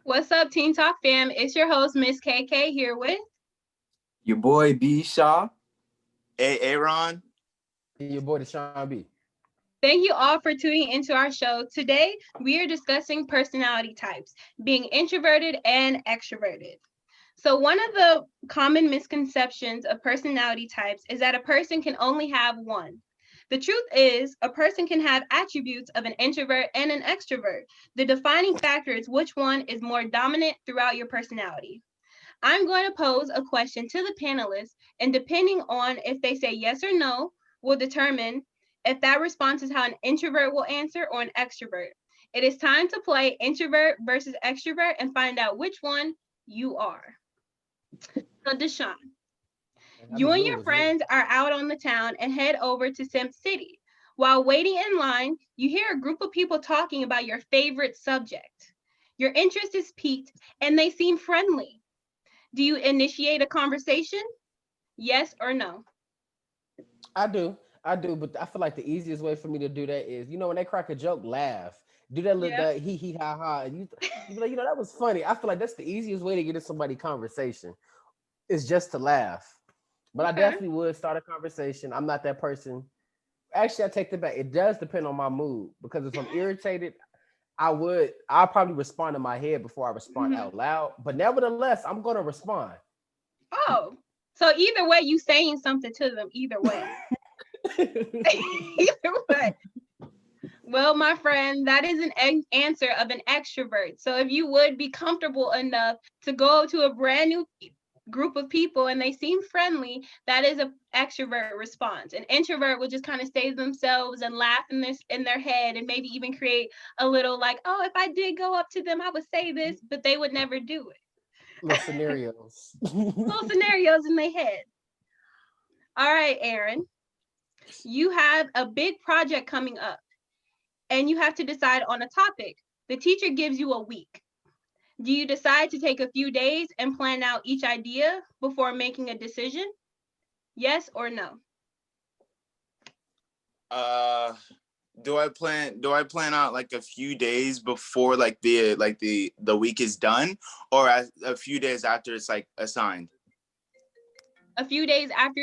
What's up, Teen Talk fam? It's your host, Miss KK, here with. Your boy B Shaw. Hey, Aaron. And your boy Deshaun B. Thank you all for tuning into our show. Today, we are discussing personality types, being introverted and extroverted. So, one of the common misconceptions of personality types is that a person can only have one. The truth is, a person can have attributes of an introvert and an extrovert. The defining factor is which one is more dominant throughout your personality. I'm going to pose a question to the panelists, and depending on if they say yes or no, will determine if that response is how an introvert will answer or an extrovert. It is time to play introvert versus extrovert and find out which one you are. So, Deshaun, And I you just and knew it your was me. friends are out on the town and head over to Sim City. While waiting in line, you hear a group of people talking about your favorite subject. Your interest is piqued and they seem friendly. Do you initiate a conversation? Yes or no? I do, but I feel like the easiest way for me to do that is, when they crack a joke, laugh. Do that little Yeah. that he ha ha. And you be like, that was funny. I feel like that's the easiest way to get in somebody conversation is just to laugh. But I Okay. definitely would start a conversation. I'm not that person. Actually, I take that back. It does depend on my mood because if I'm irritated, I'll probably respond in my head before I respond Mhm. out loud. But nevertheless, I'm gonna respond. Oh, so either way, you saying something to them. Either way. Either way. Well, my friend, that is an answer of an extrovert. So if you would be comfortable enough to go to a brand new group of people and they seem friendly, that is an extrovert response. An introvert will just kind of stay to themselves and laugh in their head and maybe even create a little like, oh, if I did go up to them, I would say this, but they would never do Little it. scenarios. Little scenarios in their head. All right, Aaron, you have a big project coming up and you have to decide on a topic. The teacher gives you a week. Do you decide to take a few days and plan out each idea before making a decision? Yes or no? Uh, do I plan out like a few days before the week is done, or a few days after it's like assigned? A few days after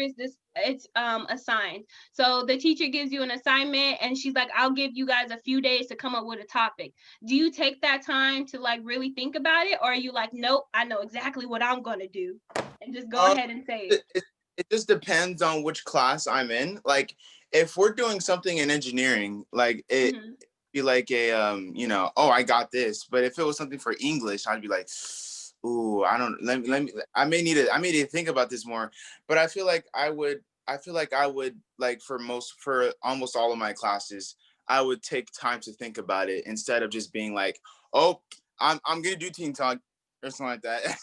it's assigned. So the teacher gives you an assignment and she's like, I'll give you guys a few days to come up with a topic. Do you take that time to like really think about it, or are you like, nope, I know exactly what I'm gonna do and just go Um, ahead and say it? it just depends on which class I'm in. Like, if we're doing something in engineering, like it Hmm. be like a oh, I got this. But if it was something for English, I'd be like, ooh, I don't. Let me. I may need to think about this more. But I feel like I would. Like for almost all of my classes, I would take time to think about it instead of just being like, oh, I'm gonna do teen talk or something like that.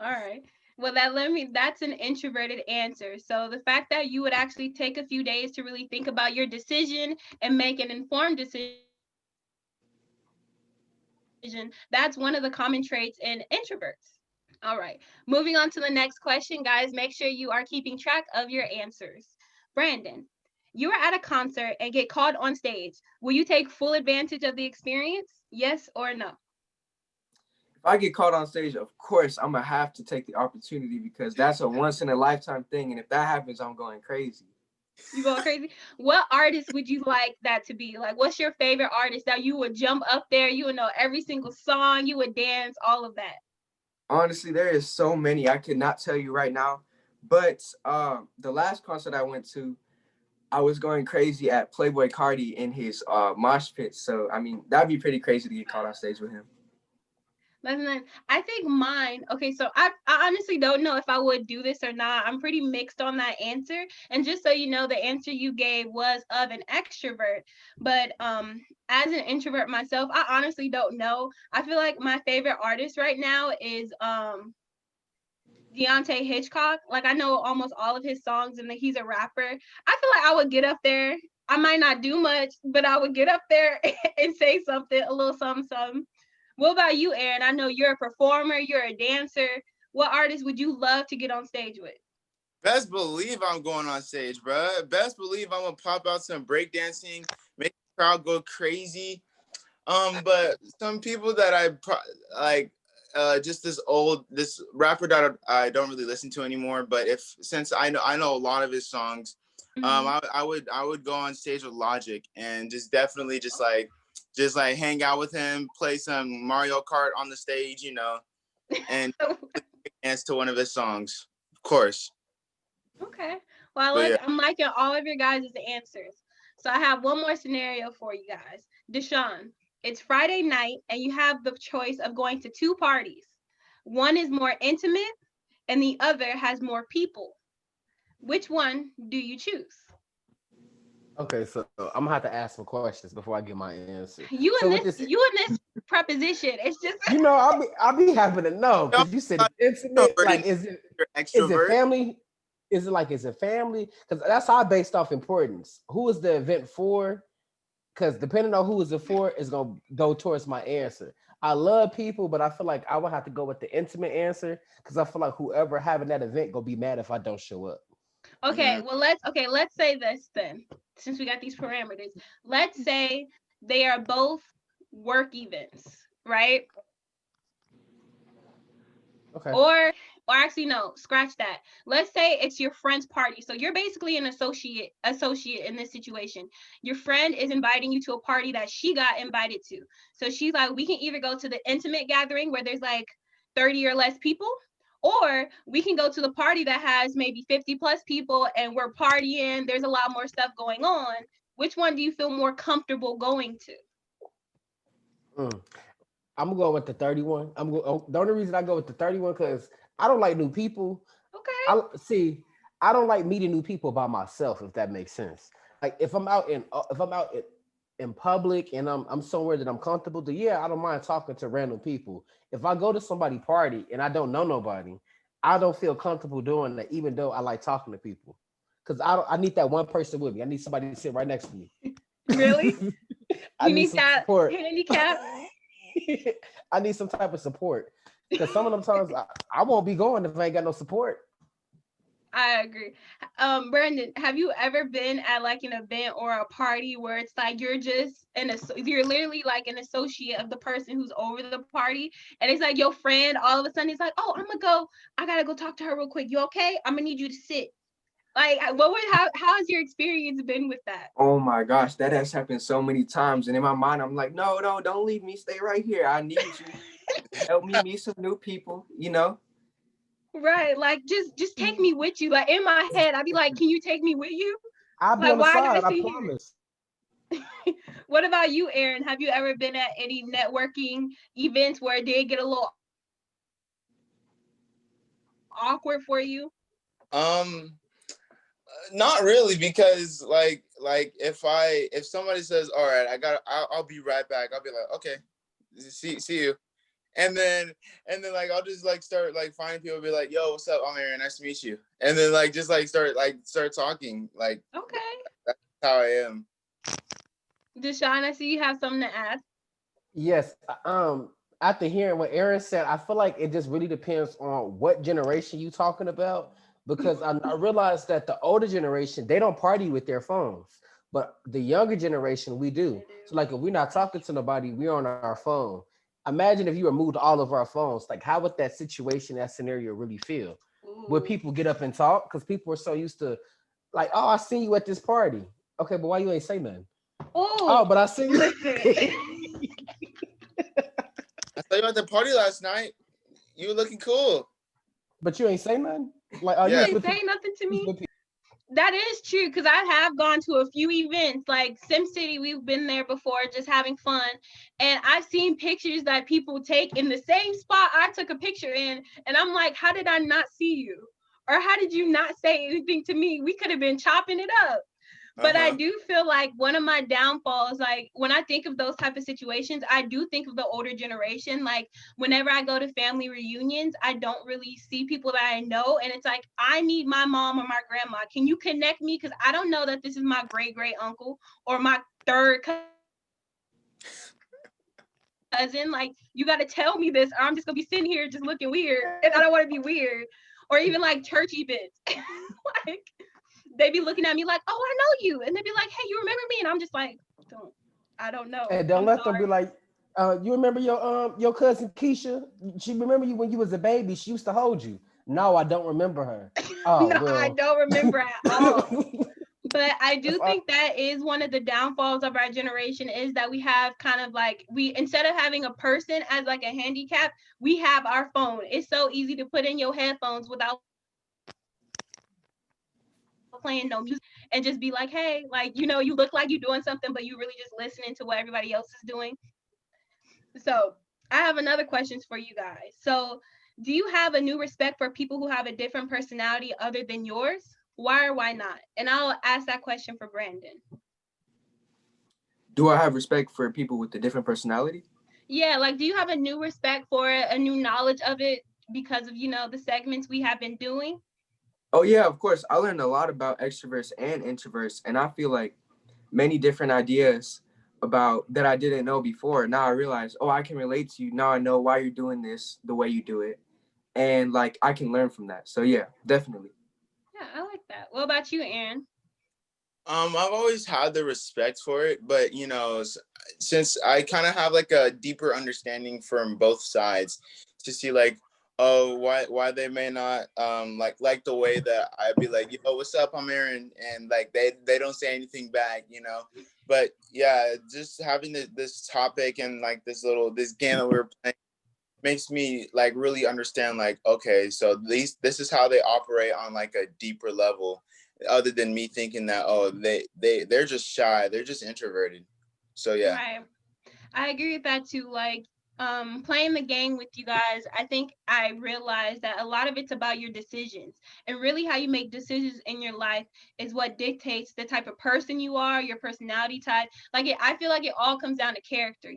All right. Well, that's an introverted answer. So the fact that you would actually take a few days to really think about your decision and make an informed decision, that's one of the common traits in introverts. All right. Moving on to the next question, guys. Make sure you are keeping track of your answers. Brandon, you are at a concert and get called on stage. Will you take full advantage of the experience? Yes or no? If I get caught on stage, of course I'm gonna have to take the opportunity because that's a once in a lifetime thing, and if that happens, I'm going crazy. You going crazy? What artist would you like that to be? Like, what's your favorite artist that you would jump up there? You would know every single song, you would dance, all of that. Honestly, there is so many I could not tell you right now, but the last concert I went to, I was going crazy at Playboy Cardi in his mosh pit. So I mean, that'd be pretty crazy to get caught on stage with him. That's nice. I think mine, okay, so I honestly don't know if I would do this or not. I'm pretty mixed on that answer. And just so you know, the answer you gave was of an extrovert. But as an introvert myself, I honestly don't know. I feel like my favorite artist right now is Deontay Hitchcock. Like I know almost all of his songs and he's a rapper. I feel like I would get up there. I might not do much, but I would get up there and say something, a little something, something. What about you, Aaron? I know you're a performer, you're a dancer. What artist would you love to get on stage with? Best believe I'm going on stage, bro. Best believe I'm gonna pop out some breakdancing, make the crowd go crazy. But some people that like, just this rapper that I don't really listen to anymore. But since I know a lot of his songs, I would go on stage with Logic and just definitely just like hang out with him, play some Mario Kart on the stage, and dance to one of his songs, of course. Okay. Well, But yeah. I'm liking all of your guys' answers. So I have one more scenario for you guys. Deshaun, it's Friday night and you have the choice of going to two parties. One is more intimate and the other has more people. Which one do you choose? Okay, so I'm gonna have to ask some questions before I give my answer. You So and with this, this, you and this preposition, it's just I'll be happy to know because you said it's intimate. Like, You're is it extrovert. family? Is it family? Because that's how I based off importance. Who is the event for? Because depending on who is it for, is gonna go towards my answer. I love people, but I feel like I would have to go with the intimate answer because I feel like whoever having that event gonna be mad if I don't show up. okay. Well, let's say this then, since we got these parameters. Let's say they are both work events, right? Okay. Or actually no, scratch that. Let's say it's your friend's party. So you're basically an associate in this situation. Your friend is inviting you to a party that she got invited to. So she's like, we can either go to the intimate gathering where there's like 30 or less people, or we can go to the party that has maybe 50 plus people and we're partying. There's a lot more stuff going on. Which one do you feel more comfortable going to? Mm. I'm gonna go with the 31. The only reason I go with the 31 because I don't like new people. Okay. I see. I don't like meeting new people by myself. If that makes sense. Like if I'm out in public and I'm somewhere that I'm comfortable, then yeah, I don't mind talking to random people. If I go to somebody's party and I don't know nobody, I don't feel comfortable doing that, even though I like talking to people. Because I need that one person with me. I need somebody to sit right next to me. Really? I You need need some that support. handicap? I need some type of support. Because some of them times I won't be going if I ain't got no support. I agree. Brandon, have you ever been at like an event or a party where it's like you're literally like an associate of the person who's over the party, and it's like your friend all of a sudden he's like, oh, I gotta go talk to her real quick. You okay? I'm gonna need you to sit. Like, how has your experience been with that? Oh my gosh, that has happened so many times. And in my mind, I'm like, no, don't leave me. Stay right here. I need you. Help me meet some new people. Right, like just take me with you. Like in my head, I'd be like, can you take me with you? I'll be Like, on the why I side, gotta I sit here? promise. What about you, Aaron? Have you ever been at any networking events where it did get a little awkward for you? Um, Not really, because if somebody says, all right, I'll be right back, I'll be like, okay, see you. And then like I'll just like start like finding people, be like, yo, what's up? I'm Aaron, nice to meet you. And then like just like start talking. Like Okay. that's how I am. Deshaun, I see you have something to add. Yes. After hearing what Aaron said, I feel like it just really depends on what generation you talking about. Because I realized that the older generation, they don't party with their phones. But the younger generation, we do. So like if we're not talking to nobody, we're on our phone. Imagine if you removed all of our phones, like how would that situation, that scenario really feel? Would Ooh. people get up and talk? Because people are so used to like, oh, I seen you at this party. Okay, but why you ain't say nothing? Oh, Oh, but I see listen. you. I saw you at the party last night. You were looking cool. But you ain't say nothing. Like, oh, you You Yeah. was ain't with people. saying nothing to You was me. with people. That is true because I have gone to a few events like SimCity. We've been there before, just having fun, and I've seen pictures that people take in the same spot I took a picture in, and I'm like, how did I not see you, or how did you not say anything to me? We could have been chopping it up. But I Uh-huh. do feel like one of my downfalls, like when I think of those type of situations, I do think of the older generation. Like whenever I go to family reunions, I don't really see people that I know. And it's like, I need my mom or my grandma. Can you connect me? Because I don't know that this is my great great uncle or my third cousin. Like, you got to tell me this, or I'm just going to be sitting here just looking weird. And I don't want to be weird. Or even like church events. Like, they be looking at me like, oh, I know you. And they be like, hey, you remember me? And I'm just like, I don't know. And don't I'm let them be sorry. like, You remember your cousin Keisha? She remember you when you was a baby. She used to hold you. No, I don't remember her. Oh No, I well. don't remember at all. But I That's do all. think that is one of the downfalls of our generation is that we have kind of like we instead of having a person as like a handicap, we have our phone. It's so easy to put in your headphones without playing no music and just be like, hey, like you look like you're doing something, but you really just listening to what everybody else is doing. So I have another questions for you guys. So do you have a new respect for people who have a different personality other than yours? Why or why not? And I'll ask that question for Brandon. Do I have respect for people with a different personality? Yeah, like do you have a new respect for it, a new knowledge of it because of, the segments we have been doing? Oh yeah, of course. I learned a lot about extroverts and introverts, and I feel like many different ideas about that I didn't know before. Now I realize, oh, I can relate to you. Now I know why you're doing this the way you do it, and like I can learn from that. So yeah, definitely. Yeah, I like that. What about you, Aaron? I've always had the respect for it, but since I kind of have like a deeper understanding from both sides to see like, oh, why they may not like the way that I'd be like, yo, what's up, I'm Aaron, and like they don't say anything back. But yeah, just having this topic and like this game that we were playing makes me like really understand like, okay, so this is how they operate on like a deeper level, other than me thinking that, oh, they're just shy, they're just introverted. So yeah. Right. I agree with that too. Like, playing the game with you guys, I think I realized that a lot of it's about your decisions. And really how you make decisions in your life is what dictates the type of person you are, your personality type. I feel like it all comes down to character,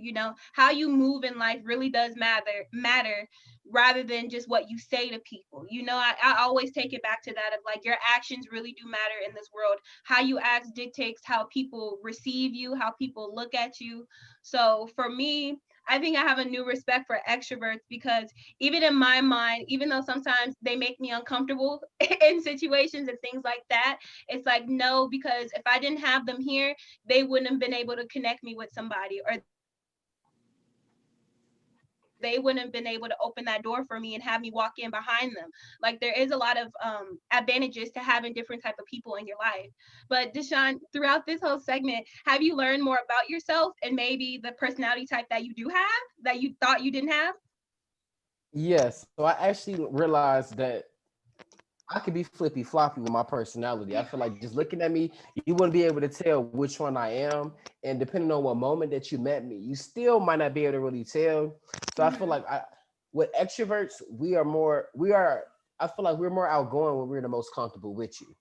how you move in life really does matter rather than just what you say to people. I always take it back to that of like your actions really do matter in this world. How you act dictates how people receive you, how people look at you. So for me, I think I have a new respect for extroverts because even in my mind, even though sometimes they make me uncomfortable in situations and things like that, it's like, no, because if I didn't have them here, they wouldn't have been able to connect me with somebody, or they wouldn't have been able to open that door for me and have me walk in behind them. Like there is a lot of advantages to having different type of people in your life. But Deshaun, throughout this whole segment, have you learned more about yourself and maybe the personality type that you do have that you thought you didn't have? Yes. So I actually realized that I could be flippy floppy with my personality. I feel like just looking at me, you wouldn't be able to tell which one I am. And depending on what moment that you met me, you still might not be able to really tell. So I feel Mhm. like with extroverts, I feel like we're more outgoing when we're the most comfortable with you.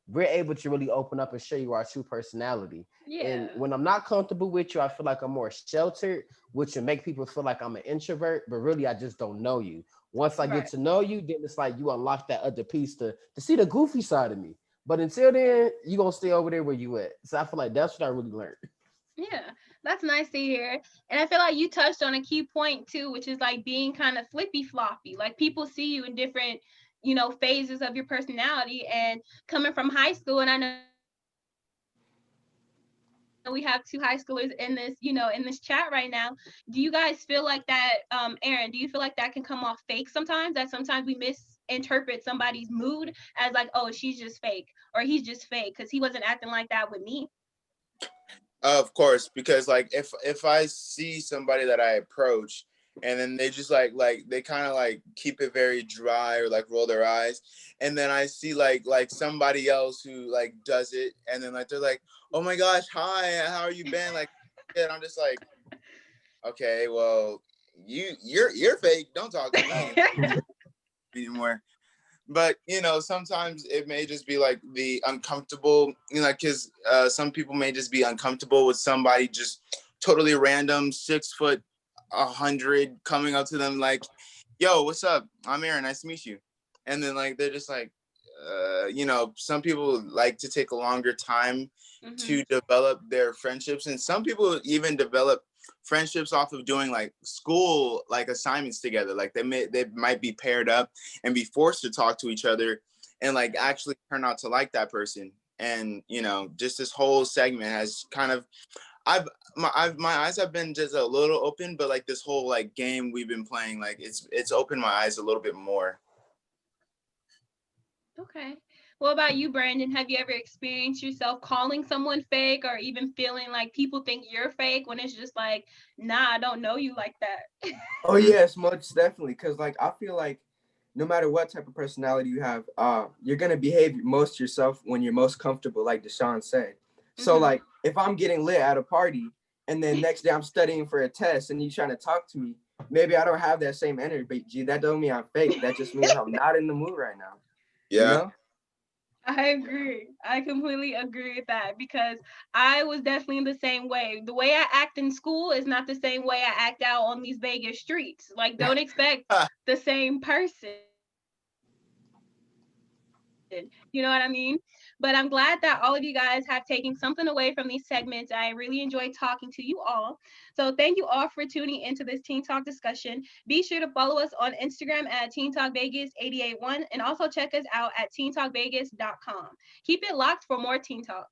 We're able to really open up and show you our true personality. And Yeah. when I'm not comfortable with you, I feel like I'm more sheltered, which will make people feel like I'm an introvert, but really I just don't know you. Once I get Right. to know you, then it's like you unlock that other piece to see the goofy side of me. But until then, you gonna stay over there where you at. So I feel like that's what I really learned. Yeah, that's nice to hear. And I feel like you touched on a key point too, which is like being kind of flippy floppy. Like people see you in different, phases of your personality. And coming from high school, and I know we have two high schoolers in this chat right now. Do you guys feel like that, Aaron, do you feel like that can come off fake sometimes? That sometimes we misinterpret somebody's mood as like, oh, she's just fake or he's just fake because he wasn't acting like that with me. Of course, because like if I see somebody that I approach and then they just like they kind of like keep it very dry or like roll their eyes, and then I see like somebody else who like does it, and then like they're like, oh my gosh, hi, how are you been, like, and I'm just like, okay, well, you're fake, don't talk to me anymore. But sometimes it may just be like the uncomfortable, because some people may just be uncomfortable with somebody just totally random, 6 foot 100 coming up to them like, yo, what's up, I'm Aaron, nice to meet you. And then like they're just like, some people like to take a longer time Hmm. to develop their friendships, and some people even develop friendships off of doing like school like assignments together. Like they might be paired up and be forced to talk to each other and like actually turn out to like that person. And just this whole segment has kind of, I've my eyes have been just a little open, but like this whole like game we've been playing, like it's opened my eyes a little bit more. Okay. What about you, Brandon? Have you ever experienced yourself calling someone fake or even feeling like people think you're fake when it's just like, nah, I don't know you like that? Oh yes, most definitely. Cause like I feel like no matter what type of personality you have, you're gonna behave most yourself when you're most comfortable, like Deshaun said. So Mhm. like if I'm getting lit at a party and then next day I'm studying for a test and you trying to talk to me, maybe I don't have that same energy. That don't mean I'm fake. That just means I'm not in the mood right now. You Yeah. know? I agree. I completely agree with that because I was definitely the same way. The way I act in school is not the same way I act out on these Vegas streets. Like, don't expect the same person. You know what I mean? But I'm glad that all of you guys have taken something away from these segments. I really enjoyed talking to you all. So thank you all for tuning into this Teen Talk discussion. Be sure to follow us on Instagram at Teen Talk Vegas 881 and also check us out at teentalkvegas.com. Keep it locked for more Teen Talk.